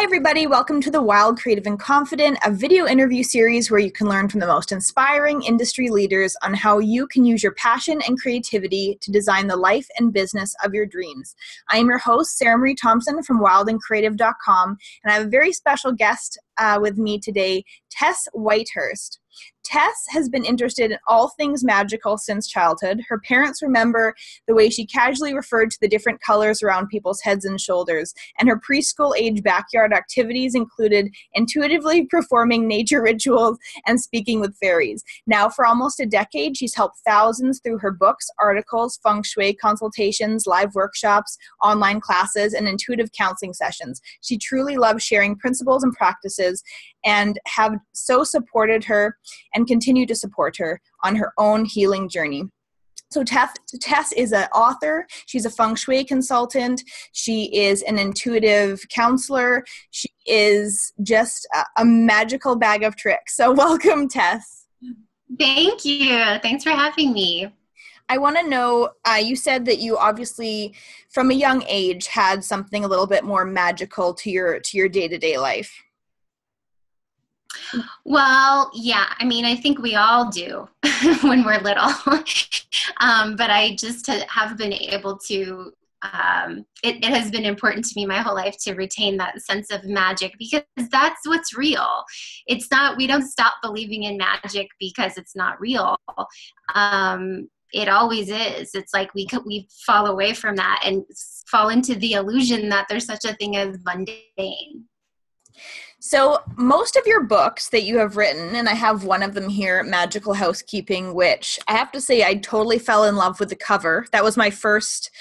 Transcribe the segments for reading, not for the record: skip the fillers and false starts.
Hi, everybody. Welcome to the Wild, Creative, and Confident, a video interview series where you can learn from the most inspiring industry leaders on how you can use your passion and creativity to design the life and business of your dreams. I am your host, Sarah Marie Thompson from wildandcreative.com, and I have a very special guest with me today, Tess Whitehurst. Tess has been interested in all things magical since childhood. Her parents remember the way she casually referred to the different colors around people's heads and shoulders, and her preschool-age backyard activities included intuitively performing nature rituals and speaking with fairies. Now, for almost a decade, she's helped thousands through her books, articles, feng shui consultations, live workshops, online classes, and intuitive counseling sessions. She truly loves sharing principles and practices and have so supported her and continue to support her on her own healing journey. So Tess is an author. She's a feng shui consultant. She is an intuitive counselor. She is just a magical bag of tricks. So welcome, Tess. Thank you. Thanks for having me. I want to know, you said that you obviously, from a young age, had something a little bit more magical to your day-to-day life. Well, yeah, I mean, I think we all do when we're little. But I just have been able to, it has been important to me my whole life to retain that sense of magic because that's what's real. It's not, we don't stop believing in magic because it's not real. It always is. It's like we fall away from that and fall into the illusion that there's such a thing as mundane. So most of your books that you have written, and I have one of them here, Magical Housekeeping, which I have to say I totally fell in love with the cover. That was my first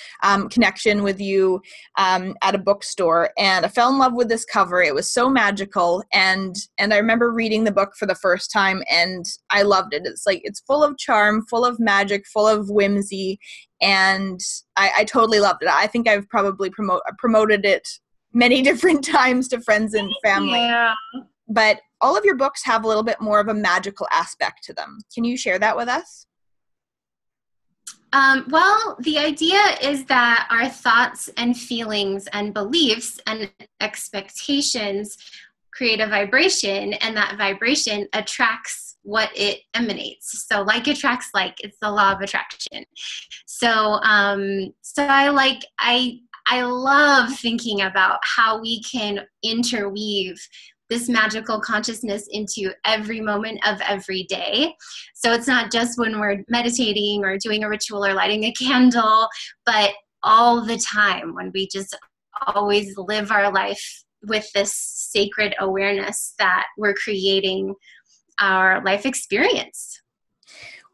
connection with you at a bookstore, and I fell in love with this cover. It was so magical, and I remember reading the book for the first time, and I loved it. It's like it's full of charm, full of magic, full of whimsy, and I totally loved it. I think I've probably promoted it many different times to friends and family. Yeah. But all of your books have a little bit more of a magical aspect to them. Can you share that with us? Well, the idea is that our thoughts and feelings and beliefs and expectations create a vibration, and that vibration attracts what it emanates. So like attracts like, it's the law of attraction. So I love thinking about how we can interweave this magical consciousness into every moment of every day. So it's not just when we're meditating or doing a ritual or lighting a candle, but all the time when we just always live our life with this sacred awareness that we're creating our life experience.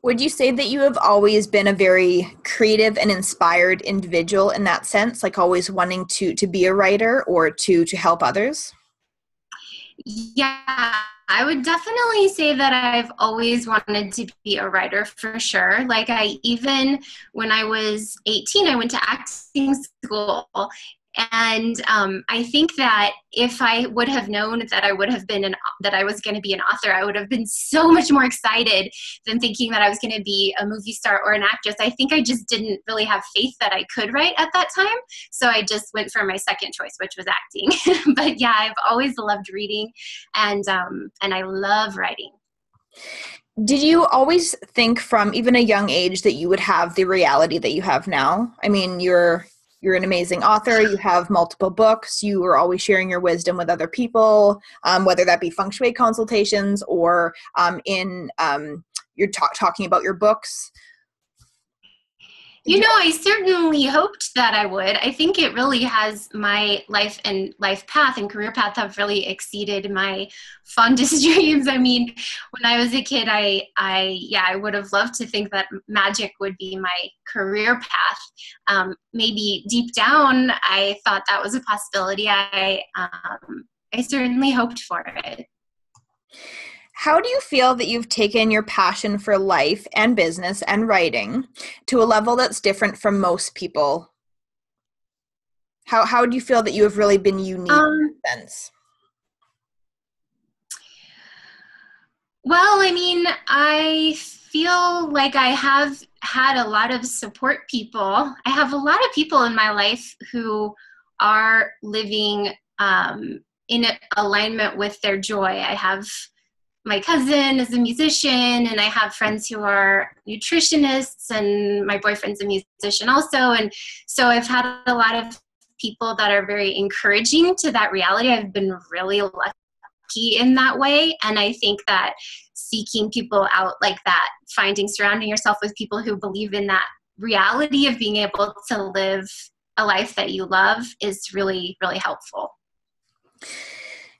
Would you say that you have always been a very creative and inspired individual in that sense, like always wanting to be a writer or to help others? Yeah, I would definitely say that I've always wanted to be a writer for sure. Like even when I was 18, I went to acting school. And I think that if I would have known that I would have been that I was going to be an author, I would have been so much more excited than thinking that I was going to be a movie star or an actress. I think I just didn't really have faith that I could write at that time. So I just went for my second choice, which was acting. But yeah, I've always loved reading, and I love writing. Did you always think from even a young age that you would have the reality that you have now? I mean, you're an amazing author. You have multiple books. You are always sharing your wisdom with other people, whether that be feng shui consultations or you're talking about your books. You know, I certainly hoped that I would. I think it really has, my life and life path and career path have really exceeded my fondest dreams. I mean, when I was a kid, I would have loved to think that magic would be my career path. Maybe deep down, I thought that was a possibility. I certainly hoped for it. How do you feel that you've taken your passion for life and business and writing to a level that's different from most people? How do you feel that you have really been unique in that sense? Well, I mean, I feel like I have had a lot of support people. I have a lot of people in my life who are living in alignment with their joy. I have my cousin is a musician, and I have friends who are nutritionists, and my boyfriend's a musician also. And so I've had a lot of people that are very encouraging to that reality. I've been really lucky in that way. And I think that seeking people out like that, surrounding yourself with people who believe in that reality of being able to live a life that you love is really, really helpful.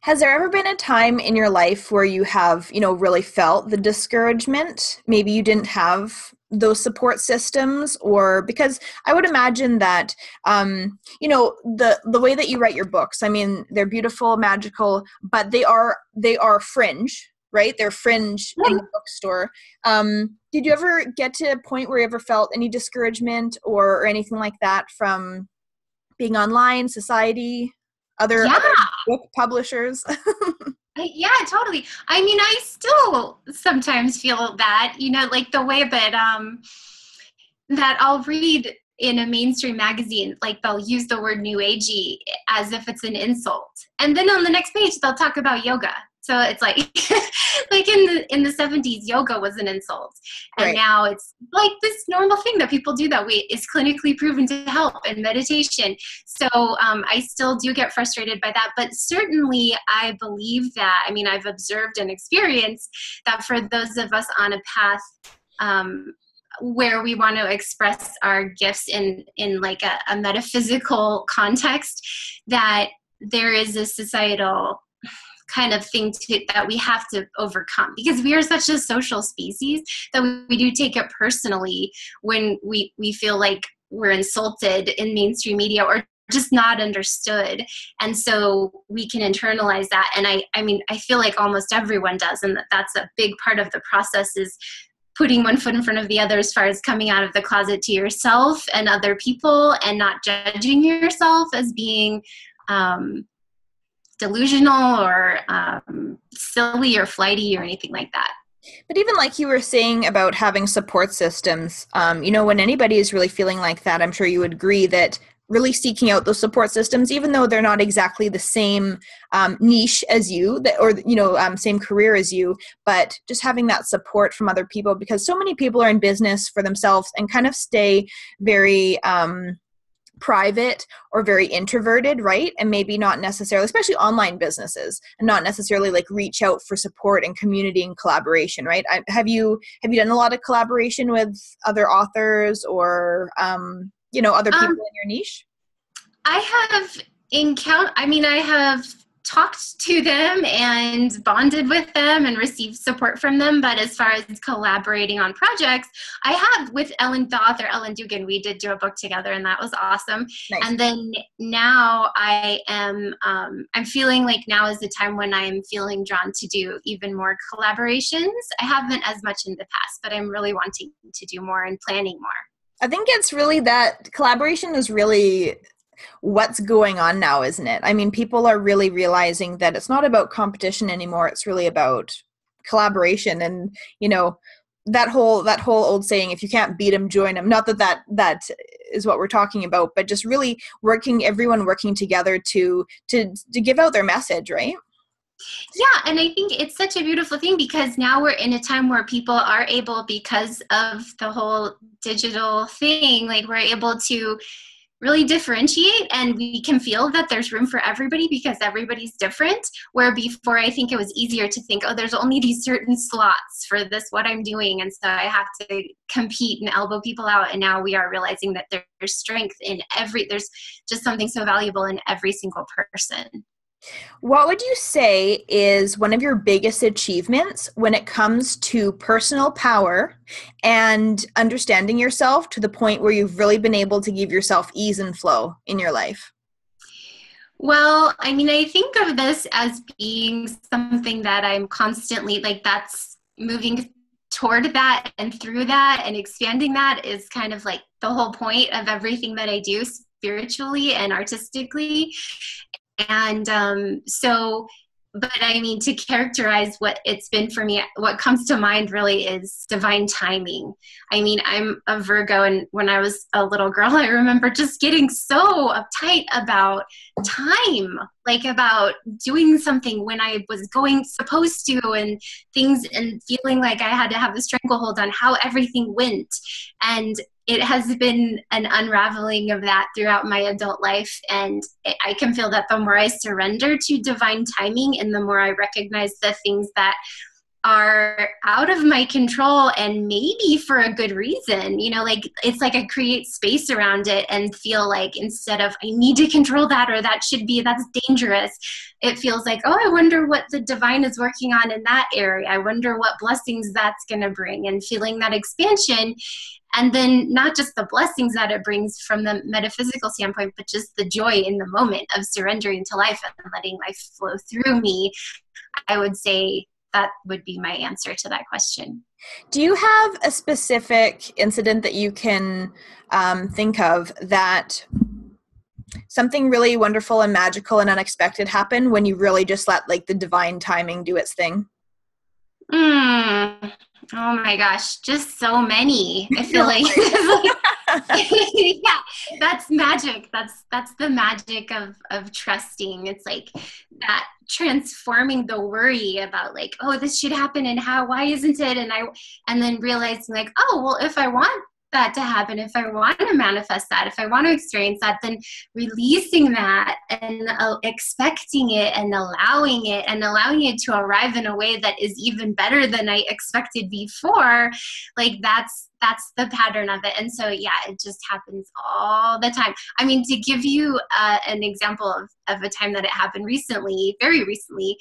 Has there ever been a time in your life where you have, really felt the discouragement? Maybe you didn't have those support systems, or because I would imagine that, the way that you write your books, I mean, they're beautiful, magical, but they are fringe, right? They're fringe in the bookstore. Did you ever get to a point where you ever felt any discouragement or anything like that from being online, society? Other book publishers? Yeah, totally. I mean, I still sometimes feel that, like the way that that I'll read in a mainstream magazine, like they'll use the word new agey as if it's an insult. And then on the next page, they'll talk about yoga. So it's like, like in the 70s, yoga was an insult. And now it's like this normal thing that people do that is clinically proven to help, and meditation. So I still do get frustrated by that. But certainly I believe that, I've observed and experienced that for those of us on a path where we want to express our gifts in like a metaphysical context, that there is a societal kind of thing that we have to overcome, because we are such a social species that we do take it personally when we feel like we're insulted in mainstream media or just not understood. And so we can internalize that. And I feel like almost everyone does. And that's a big part of the process, is putting one foot in front of the other as far as coming out of the closet to yourself and other people, and not judging yourself as being delusional or silly or flighty or anything like that. But even like you were saying about having support systems, when anybody is really feeling like that, I'm sure you would agree that really seeking out those support systems, even though they're not exactly the same niche as you, same career as you, but just having that support from other people, because so many people are in business for themselves and kind of stay very private or very introverted, right? And maybe not necessarily, especially online businesses, and not necessarily like reach out for support and community and collaboration, right? Have you done a lot of collaboration with other authors or other people in your niche? I have I have talked to them and bonded with them and received support from them. But as far as collaborating on projects, I have with the author Ellen Dugan. We did do a book together, and that was awesome. Nice. And then now I'm feeling like now is the time when I'm feeling drawn to do even more collaborations. I haven't as much in the past, but I'm really wanting to do more and planning more. I think it's really that collaboration is really what's going on now, isn't it? I mean, people are really realizing that it's not about competition anymore. It's really about collaboration. And, that whole old saying, if you can't beat them, join them. Not that is what we're talking about, but just really everyone working together to give out their message, right? Yeah, and I think it's such a beautiful thing, because now we're in a time where people are able, because of the whole digital thing, like we're able to really differentiate, and we can feel that there's room for everybody because everybody's different. Where before, I think it was easier to think, oh, there's only these certain slots for this, what I'm doing, and so I have to compete and elbow people out. And now we are realizing that there's strength in there's just something so valuable in every single person. What would you say is one of your biggest achievements when it comes to personal power and understanding yourself to the point where you've really been able to give yourself ease and flow in your life? Well, I think of this as being something that I'm constantly, like, that's moving toward that and through that, and expanding that is kind of like the whole point of everything that I do spiritually and artistically. And so but I mean, to characterize what it's been for me, what comes to mind really is divine timing. I mean, I'm a Virgo, and when I was a little girl, I remember just getting so uptight about time, like about doing something when I was supposed to, and things, and feeling like I had to have a stranglehold on how everything went. And it has been an unraveling of that throughout my adult life. And I can feel that the more I surrender to divine timing and the more I recognize the things that are out of my control, and maybe for a good reason, like it's like I create space around it and feel like, instead of I need to control that, or that's dangerous, it feels like, oh, I wonder what the divine is working on in that area. I wonder what blessings that's going to bring, and feeling that expansion. And then not just the blessings that it brings from the metaphysical standpoint, but just the joy in the moment of surrendering to life and letting life flow through me. I would say that would be my answer to that question. Do you have a specific incident that you can think of that something really wonderful and magical and unexpected happened when you really just let like the divine timing do its thing? Oh my gosh, just so many. I feel like, yeah, that's magic. That's the magic of trusting. It's like that transforming the worry about like, oh, this should happen, and why isn't it? And then realizing like, oh, well, if I want that to happen, if I want to manifest that, if I want to experience that, then releasing that and expecting it and allowing it to arrive in a way that is even better than I expected before, like that's the pattern of it. And so, yeah, it just happens all the time. I mean, to give you an example of a time that it happened recently, very recently,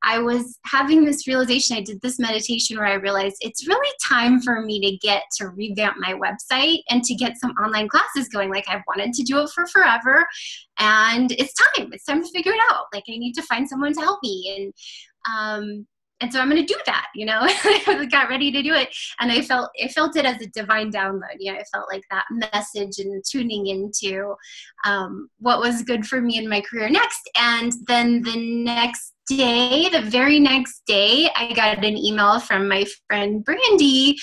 I was having this realization. I did this meditation where I realized it's really time for me to revamp my website and to get some online classes going. Like, I've wanted to do it for forever, and it's time. It's time to figure it out. Like, I need to find someone to help me. And so I'm going to do that, I got ready to do it. And I felt it as a divine download. I felt like that message and tuning into what was good for me in my career next. And then the very next day, I got an email from my friend Brandy,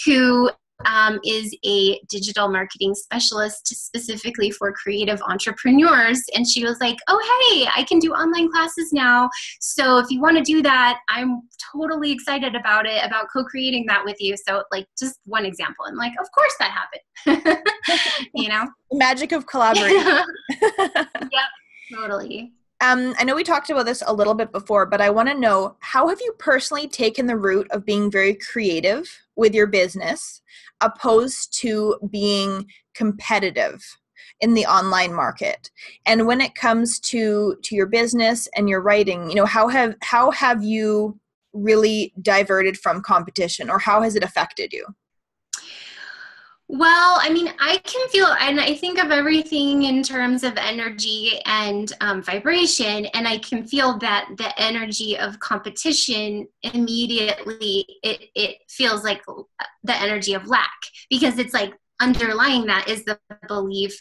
who is a digital marketing specialist specifically for creative entrepreneurs. And she was like, oh, hey, I can do online classes now. So if you want to do that, I'm totally excited about it, about co-creating that with you. So like, just one example. And like, of course that happened, The magic of collaboration. Yep, totally. I know we talked about this a little bit before, but I want to know, how have you personally taken the route of being very creative with your business opposed to being competitive in the online market? And when it comes to your business and your writing, how have you really diverted from competition, or how has it affected you? Well, I mean, I can feel, and I think of everything in terms of energy and vibration, and I can feel that the energy of competition immediately, it feels like the energy of lack, because it's like underlying that is the belief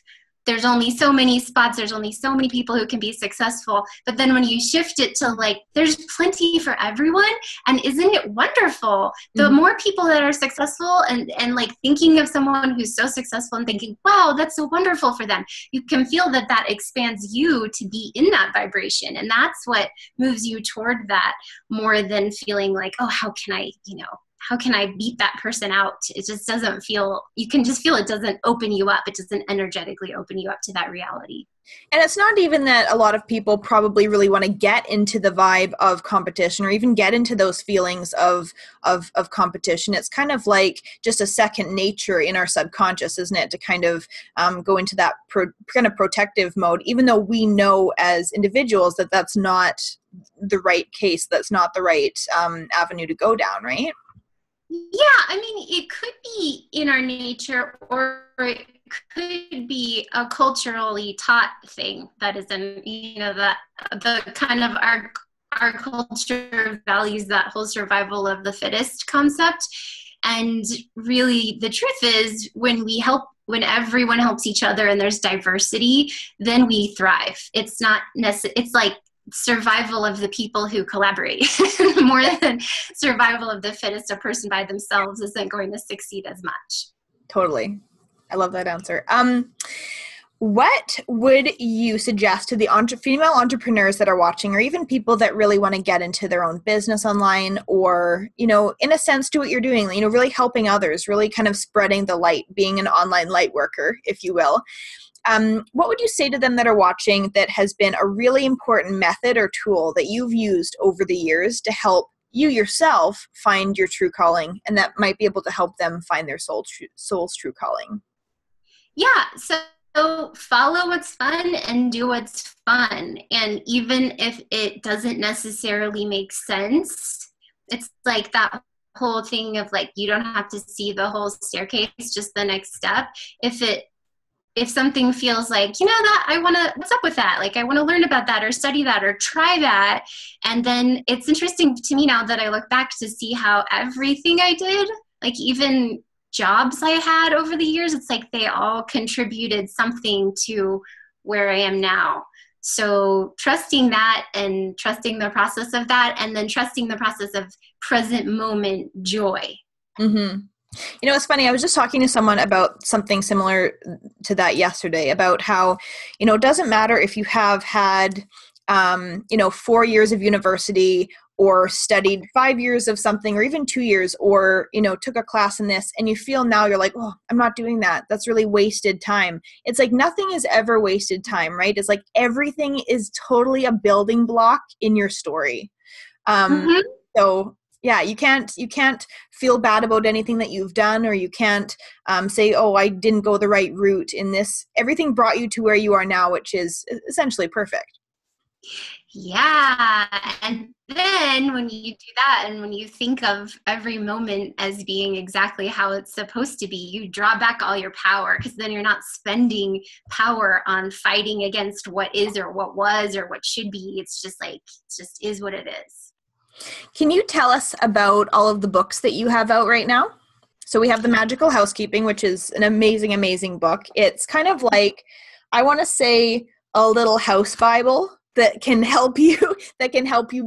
there's only so many spots, there's only so many people who can be successful. But then when you shift it to like, there's plenty for everyone, and isn't it wonderful? The more people that are successful and like thinking of someone who's so successful and thinking, wow, that's so wonderful for them, you can feel that expands you to be in that vibration. And that's what moves you toward that, more than feeling like, oh, how can I beat that person out? It just doesn't feel, you can just feel it doesn't open you up. It doesn't energetically open you up to that reality. And it's not even that a lot of people probably really want to get into the vibe of competition or even get into those feelings of competition. It's kind of like just a second nature in our subconscious, isn't it? To kind of go into that kind of protective mode, even though we know as individuals that that's not the right case, that's not the right avenue to go down, right? Yeah, I mean, it could be in our nature, or it could be a culturally taught thing that is in, that the kind of our culture values that whole survival of the fittest concept. And really, the truth is, when everyone helps each other and there's diversity, then we thrive. It's not necessary. It's like survival of the people who collaborate more than survival of the fittest. A person by themselves isn't going to succeed as much. Totally. I love that answer. What would you suggest to the female entrepreneurs that are watching, or even people that really want to get into their own business online, or, in a sense, do what you're doing, really helping others, really kind of spreading the light, being an online light worker, if you will. What would you say to them that are watching that has been a really important method or tool that you've used over the years to help you yourself find your true calling, and that might be able to help them find their soul's true calling? Yeah. So follow what's fun and do what's fun. And even if it doesn't necessarily make sense, it's like that whole thing of like, you don't have to see the whole staircase, just the next step. If something feels like, what's up with that? Like, I want to learn about that or study that or try that. And then it's interesting to me now that I look back to see how everything I did, like even jobs I had over the years, it's like they all contributed something to where I am now. So trusting that and trusting the process of that, and then trusting the process of present moment joy. Mm-hmm. It's funny. I was just talking to someone about something similar to that yesterday, about how, it doesn't matter if you have had, 4 years of university, or studied 5 years of something, or even 2 years, or, took a class in this, and you feel now you're like, oh, I'm not doing that. That's really wasted time. It's like nothing is ever wasted time, right? It's like everything is totally a building block in your story. So yeah, you can't feel bad about anything that you've done, or you can't say, oh, I didn't go the right route in this. Everything brought you to where you are now, which is essentially perfect. Yeah. And then when you do that, and when you think of every moment as being exactly how it's supposed to be, you draw back all your power, because then you're not spending power on fighting against what is or what was or what should be. It's just like, it just is what it is. Can you tell us about all of the books that you have out right now? So we have the Magical Housekeeping, which is an amazing, amazing book. It's kind of like, I want to say, a little house Bible that can help you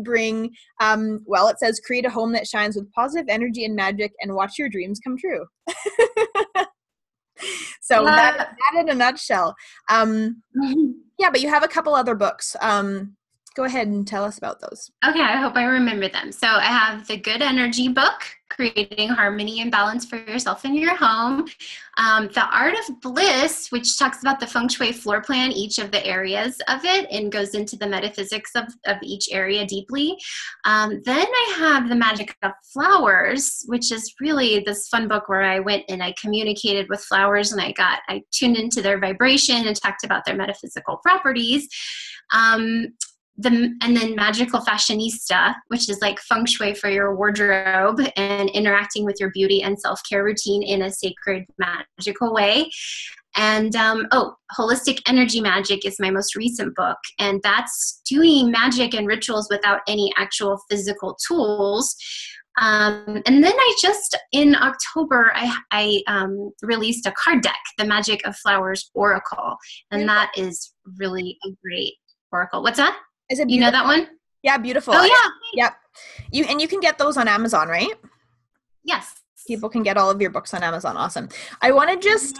bring, it says, create a home that shines with positive energy and magic, and watch your dreams come true. So that in a nutshell. Yeah, but you have a couple other books. Go ahead and tell us about those. Okay, I hope I remember them. So I have the Good Energy book, Creating Harmony and Balance for Yourself in Your Home. The Art of Bliss, which talks about the feng shui floor plan, each of the areas of it, and goes into the metaphysics of each area deeply. Then I have The Magic of Flowers, which is really this fun book where I went and I communicated with flowers, and I tuned into their vibration and talked about their metaphysical properties. And then Magical Fashionista, which is like feng shui for your wardrobe and interacting with your beauty and self-care routine in a sacred, magical way. And Holistic Energy Magic is my most recent book, and that's doing magic and rituals without any actual physical tools. And then in October, I released a card deck, the Magic of Flowers Oracle, and that is really a great oracle. What's that? Is it you know that one? Yeah, beautiful. Oh, yeah. Yep. You can get those on Amazon, right? Yes. People can get all of your books on Amazon. Awesome. I want to just,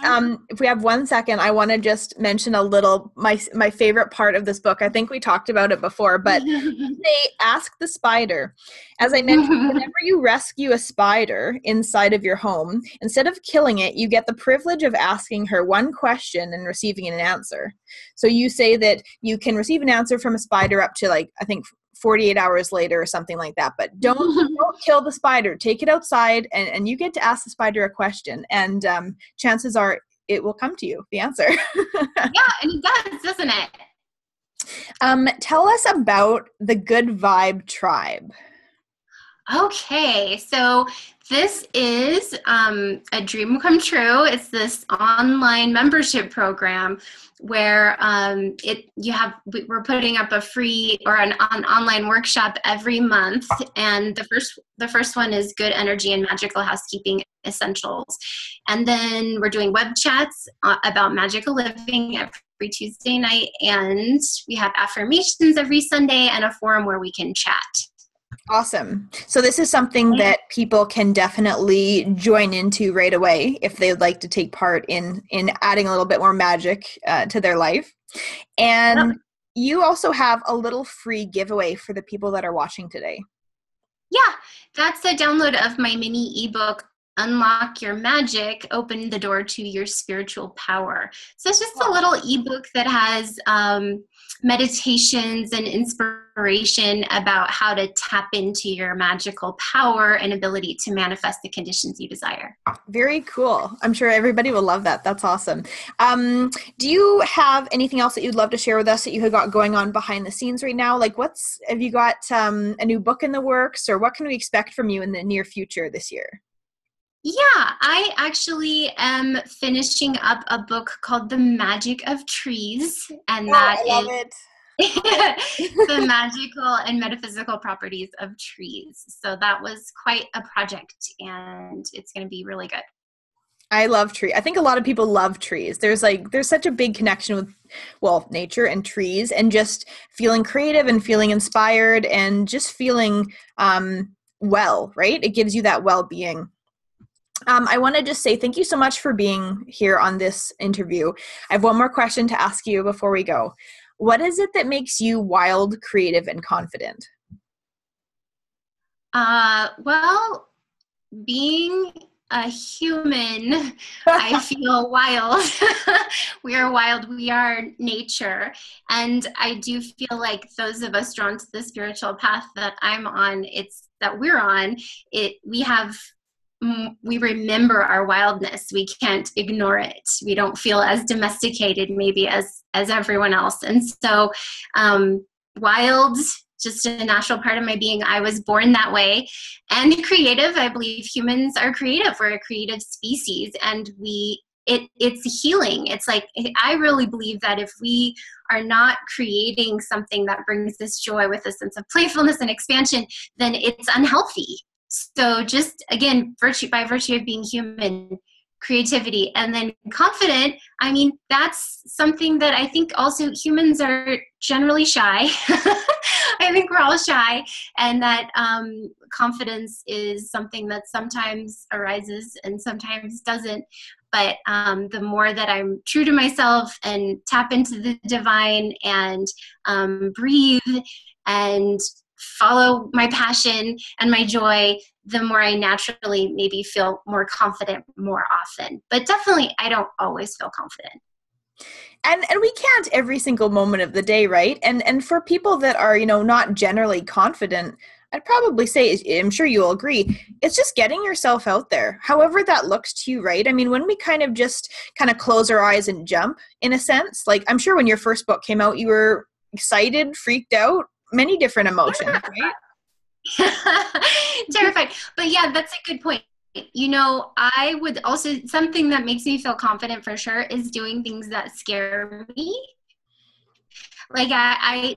if we have 1 second, I want to just mention a little, my favorite part of this book. I think we talked about it before, but they ask the spider. As I mentioned, whenever you rescue a spider inside of your home, instead of killing it, you get the privilege of asking her one question and receiving an answer. So you say that you can receive an answer from a spider up to, like, I think 48 hours later or something like that. But don't kill the spider. Take it outside, and you get to ask the spider a question. And chances are it will come to you, the answer. Yeah, and it does, doesn't it? Tell us about the Good Vibe Tribe. Okay, so this is a dream come true. It's this online membership program where we're putting up a free or an online workshop every month, and the first one is Good Energy and Magical Housekeeping Essentials, and then we're doing web chats about magical living every Tuesday night, and we have affirmations every Sunday and a forum where we can chat. Awesome. So this is something that people can definitely join into right away if they would like to take part in adding a little bit more magic to their life. And you also have a little free giveaway for the people that are watching today. Yeah, that's a download of my mini ebook, Unlock Your Magic, Open the Door to Your Spiritual Power. So it's just a little ebook that has meditations and inspiration about how to tap into your magical power and ability to manifest the conditions you desire. Very cool. I'm sure everybody will love that. That's awesome. Do you have anything else that you'd love to share with us that you have got going on behind the scenes right now? Like have you got a new book in the works, or what can we expect from you in the near future this year? Yeah, I actually am finishing up a book called The Magic of Trees, and I love it. the magical and metaphysical properties of trees. So that was quite a project, and it's going to be really good. I love trees. I think a lot of people love trees. There's such a big connection with, nature and trees, and just feeling creative and feeling inspired and just feeling well, right? It gives you that well-being. I want to just say thank you so much for being here on this interview. I have one more question to ask you before we go. What is it that makes you wild, creative, and confident? Well, being a human, I feel wild. We are wild. We are nature. And I do feel like those of us drawn to the spiritual path that I'm on, we remember our wildness. We can't ignore it. We don't feel as domesticated maybe as everyone else. And so wild, just a natural part of my being. I was born that way. And creative, I believe humans are creative. We're a creative species, and it's healing. It's like, I really believe that if we are not creating something that brings us joy with a sense of playfulness and expansion, then it's unhealthy. So just, again, by virtue of being human, creativity, and then confident, I mean, that's something that I think also humans are generally shy. I think we're all shy, and that confidence is something that sometimes arises and sometimes doesn't. But the more that I'm true to myself and tap into the divine and breathe and follow my passion and my joy, the more I naturally maybe feel more confident more often. But definitely, I don't always feel confident. And we can't every single moment of the day, right? And for people that are, not generally confident, I'd probably say, I'm sure you'll agree, it's just getting yourself out there, however that looks to you, right? I mean, when we kind of close our eyes and jump, in a sense, like I'm sure when your first book came out, you were excited, freaked out, many different emotions, right? Terrified. But yeah, that's a good point. I would also, something that makes me feel confident for sure is doing things that scare me. Like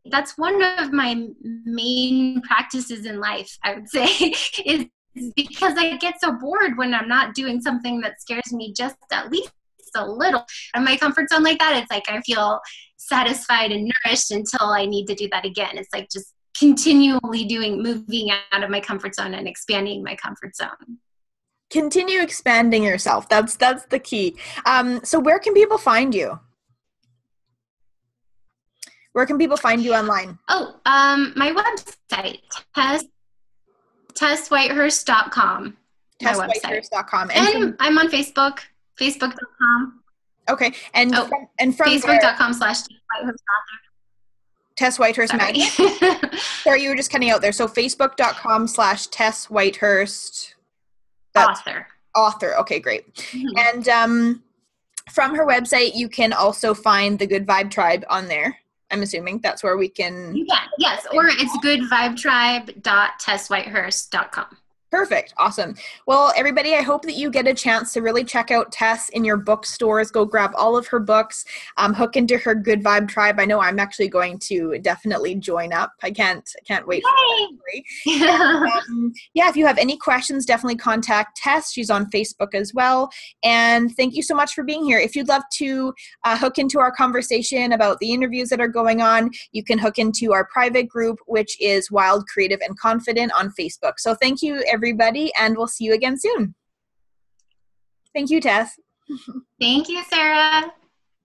that's one of my main practices in life, I would say, is because I get so bored when I'm not doing something that scares me just at least a little. In my comfort zone like that, it's like I feel satisfied and nourished until I need to do that again. It's like just continually moving out of my comfort zone and expanding my comfort zone. Continue expanding yourself. That's the key. So where can people find you? Where can people find you online? Oh, my website, TessWhitehurst.com. TessWhitehurst.com. And I'm on Facebook, Facebook.com. Okay. And from Facebook.com/TessWhitehurst. Tess Whitehurst Magic. Sorry, you were just cutting out there. So Facebook.com/Tess Whitehurst. Author. Okay, great. Mm-hmm. And from her website, you can also find the Good Vibe Tribe on there I'm assuming that's where we can. You can, yes, or it's goodvibetribe.tesswhitehurst.com. Perfect. Awesome. Well, everybody, I hope that you get a chance to really check out Tess in your bookstores. Go grab all of her books, hook into her Good Vibe Tribe. I know I'm actually going to definitely join up. I can't wait for that. And, yeah, if you have any questions, definitely contact Tess. She's on Facebook as well. And thank you so much for being here. If you'd love to hook into our conversation about the interviews that are going on, you can hook into our private group, which is Wild, Creative, and Confident on Facebook. So thank you, everybody, and we'll see you again soon. Thank you, Tess. Thank you, Sarah.